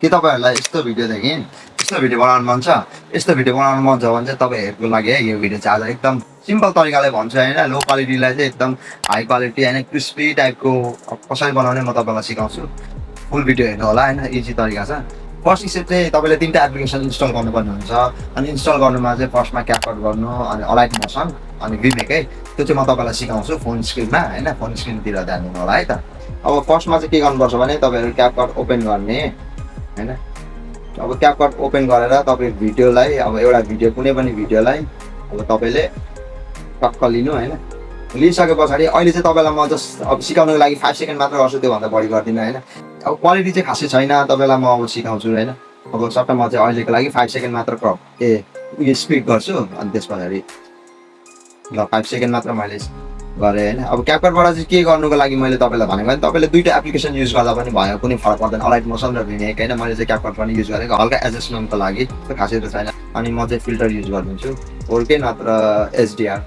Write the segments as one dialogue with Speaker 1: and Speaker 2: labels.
Speaker 1: के तपाईँहरूलाई यस्तो भिडियो बनाउनु मन छ? यस्तो भिडियो बनाउनु मन छ भने चाहिँ तपाईँहरूको लागि है यो भिडियो चाहिँ आज एकदम सिम्पल तरिकाले भन्छु होइन। लो क्वालिटीलाई चाहिँ एकदम हाई क्वालिटी होइन, क्रिस्पी टाइपको कसरी बनाउने म तपाईँलाई सिकाउँछु। फुल भिडियो हेर्नु होला होइन, इजी तरिका छ। फर्स्ट स्टेप चाहिँ तपाईँले 3टा एप्लिकेसन इन्स्टल गर्नुपर्ने हुन्छ। अनि इन्स्टल गर्नुमा चाहिँ फर्स्टमा क्यापकट गर्नु, अनि अलाइट मोसन, अनि भिमेक है, त्यो चाहिँ म तपाईँलाई सिकाउँछु फोन स्क्रिनमा होइन। फोन स्क्रिनतिर ध्यान दिनु होला है त। अब फर्स्टमा चाहिँ के गर्नुपर्छ भने तपाईँहरू क्यापकट ओपन गर्ने होइन। अब क्यापकट ओपन गरेर तपाईँ भिडियोलाई, अब एउटा भिडियो कुनै पनि भिडियोलाई अब तपाईँले टक्क लिनु होइन। लिइसके पछाडि अहिले चाहिँ तपाईँलाई म जस्ट अब सिकाउनुको लागि 5 सेकेन्ड मात्र गर्छु, त्योभन्दा बढी गर्दिनँ होइन। अब क्वालिटी चाहिँ खासै छैन, तपाईँलाई म अब सिकाउँछु होइन। अब सट्ट म चाहिँ अहिलेको लागि 5 सेकेन्ड मात्र उयो स्पिड गर्छु, अनि त्यस पछाडि ल 5 सेकेन्ड मात्र मैले गरेँ होइन। अब क्यापकटबाट चाहिँ के गर्नुको लागि मैले तपाईँलाई भनेको भने तपाईँले 2टा एप्लिकेसन युज गर्दा पनि भयो, कुनै फरक पर्दैन। अलाइट मोसन र भिमेक होइन। मैले चाहिँ क्यापकट पनि युज गरेको हल्का एडजस्टमेन्टको लागि, त्यो खासै त छैन। अनि म चाहिँ फिल्टर युज गरिदिन्छु, फोरके नत्र एचडिआर।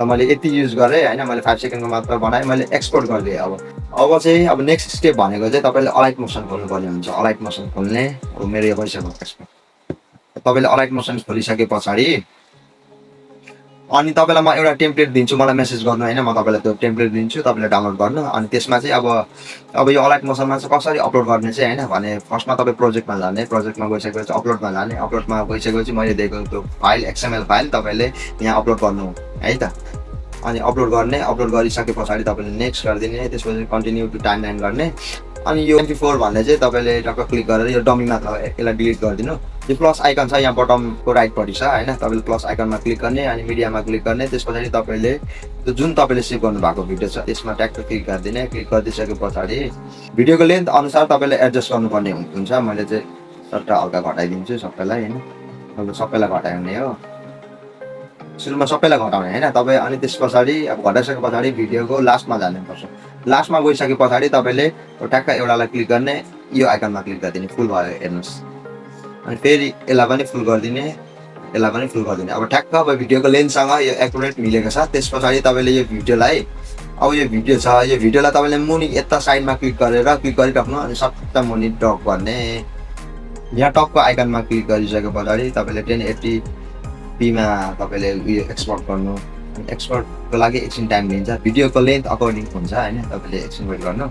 Speaker 1: र मैले यति युज गरेँ होइन। मैले 5 सेकेन्डको मात्र बनाएँ, मैले एक्सपोर्ट गरिदिएँ। अब चाहिँ अब नेक्स्ट स्टेप भनेको चाहिँ तपाईँले अलाइट मोसन खोल्नुपर्ने हुन्छ। अलाइट मोसन खोल्ने, अब मेरो यो भइसक्यो एक्सपोर्ट। तपाईँले अलाइट मोसन खोलिसके पछाडि अनि तपाईँलाई म एउटा टेम्प्लेट दिन्छु, मलाई मेसेज गर्नु होइन। म तपाईँलाई त्यो टेम्प्लेट दिन्छु, तपाईँले डाउनलोड गर्नु। अनि त्यसमा चाहिँ अब यो अलाइट मोसनमा चाहिँ कसरी अपलोड गर्ने चाहिँ होइन भने फर्स्टमा तपाईँ प्रोजेक्टमा जाने, प्रोजेक्टमा गइसकेपछि अपलोडमा जाने, अपलोडमा गइसकेपछि मैले दिएको त्यो फाइल XML फाइल तपाईँले यहाँ अपलोड गर्नु है त। अनि अपलोड गर्ने, अपलोड गरिसके पछाडि तपाईँले नेक्स्ट गरिदिने, त्यसपछि कन्टिन्यू टु टाइमलाइन गर्ने। अनि यो 24 भन्ने चाहिँ तपाईँले टक्क क्लिक गरेर यो डमी मात्र यसलाई डिलिट गरिदिनु। यो प्लस आइकन छ यहाँ बटमको राइटपट्टि छ होइन। तपाईँले प्लस आइकनमा क्लिक गर्ने, अनि मिडियामा क्लिक गर्ने। त्यस पछाडि तपाईँले त्यो जुन तपाईँले सेभ गर्नुभएको भिडियो छ त्यसमा ट्याक्क क्लिक गरिदिने। क्लिक गरिदिइसके पछाडि भिडियोको लेन्थ अनुसार तपाईँले एडजस्ट गर्नुपर्ने हुन्छ। मैले चाहिँ सट्टा हल्का घटाइदिन्छु सबैलाई होइन। अब सबैलाई घटाउने हो, सुरुमा सबैलाई घटाउने होइन तपाईँ। अनि त्यस पछाडि अब घटाइसके पछाडि भिडियोको लास्टमा जानुपर्छ। लास्टमा गइसके पछाडि तपाईँले ट्याक्क एउटालाई क्लिक गर्ने, यो आइकनमा क्लिक गरिदिने, फुल भयो हेर्नुहोस्। अनि फेरि यसलाई पनि फुल गरिदिने, यसलाई पनि फुल गरिदिने। अब ठ्याक्क अब भिडियोको लेन्थसँग यो एकुरेट मिलेको छ। त्यस पछाडि तपाईँले यो भिडियोलाई, अब यो भिडियो छ, यो भिडियोलाई तपाईँले मुनि यता साइडमा क्लिक गरिराख्नु, अनि सट्ट मुनि ड्रप गर्ने। यहाँ टपको आइकनमा क्लिक गरिसके पछाडि तपाईँले 1080p तपाईँले उयो एक्सपोर्ट गर्नु। एक्सपोर्टको लागि एकछिन टाइम लिन्छ, भिडियोको लेन्थ अकर्डिङ हुन्छ होइन। तपाईँले एकछिन वेट गर्नु।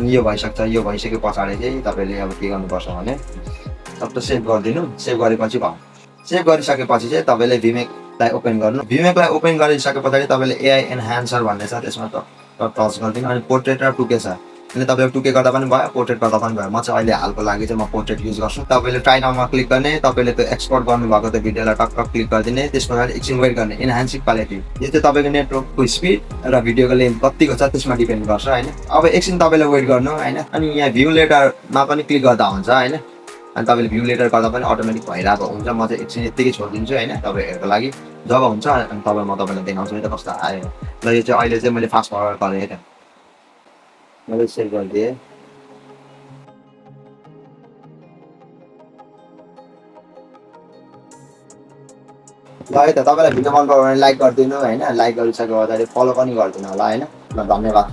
Speaker 1: यो भइसक्छ, यो भइसके पछाडि चाहिँ तपाईँले अब के गर्नुपर्छ भने सब सेभ गरिदिनु। सेभ गरेपछि भयो। सेभ गरिसकेपछि चाहिँ तपाईँले भिमेकलाई ओपन गर्नु। भिमेकलाई ओपन गरिसके पछाडि तपाईँले AI एन्हान्सर भन्ने छ, त्यसमा टच गरिदिनु। अनि पोर्ट्रेट र 2K छ, अनि तपाईँले 2K गर्दा पनि भयो, पोर्ट्रेट गर्दा पनि भयो। म चाहिँ अहिले हालको लागि चाहिँ म पोर्ट्रेट युज गर्छु। तपाईँले ट्राई नाउमा क्लिक गर्ने, तपाईँले त्यो एक्सपोर्ट गर्नुभएको त्यो भिडियोलाई टक्क क्लिक गरिदिने। त्यस पछाडि एकछिन वेट गर्ने। इन्हान्सिङ क्वालिटी यो चाहिँ तपाईँको नेटवर्कको स्पिड र भिडियोको लेन्थ कतिको छ त्यसमा डिपेन्ड गर्छ होइन। अब एकछिन तपाईँले वेट गर्नु होइन। अनि यहाँ भ्यू लेटरमा पनि क्लिक गर्दा हुन्छ होइन। अनि तपाईँले भ्यू लेटर गर्दा पनि अटोमेटिक भइरहेको हुन्छ। म चाहिँ एकछिन यत्तिकै छोडिदिन्छु होइन तपाईँहरूको लागि। जब हुन्छ अनि म तपाईँलाई देखाउँछु नि त कस्तो आयो। ल यो चाहिँ अहिले चाहिँ मैले फास्ट फरवर्ड गरेँ त, मैले सेभ गरिदिएँ। ल है त, तपाईँलाई भिडियो मन पर्यो भने लाइक गरिदिनु होइन। लाइक गरिसके पछाडि फलो पनि गरिदिनु होला होइन। ल धन्यवाद।